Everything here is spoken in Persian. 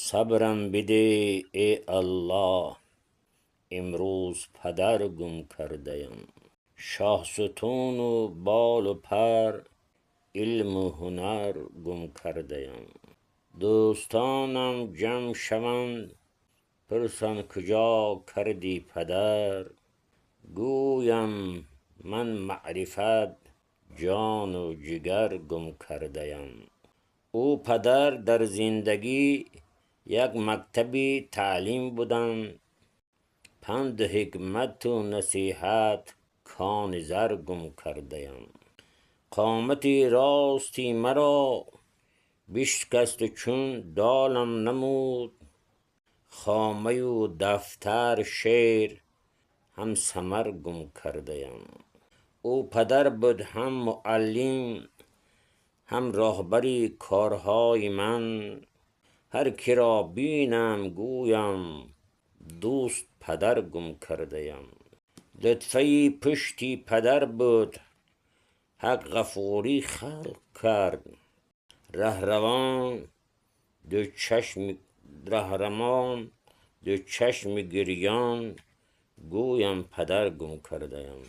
صبرم بده ای الله، امروز پدر گم کردیم. شاه ستون و بال و پر، علم و هنر گم کردیم. دوستانم جمع شوند پرسن کجا کردی پدر، گویم من معرفت جان و جگر گم کردیم. او پدر در زندگی یک مکتبی تعلیم بودن، پند حکمت و نصیحت کان زر گم کردیم. قامتی راستی مرا بشکست چون دالم نمود، خامه و دفتر شعر هم ثمر گم کردیم. او پدر بود هم معلم، هم راهبری کارهای من، هر که را بینم گویم دوست پدر گم کردیم. لطفه پشتی پدر بود حق غفوری خلق کرد، رهروان دو چشم گریان گویم پدر گم کردیم.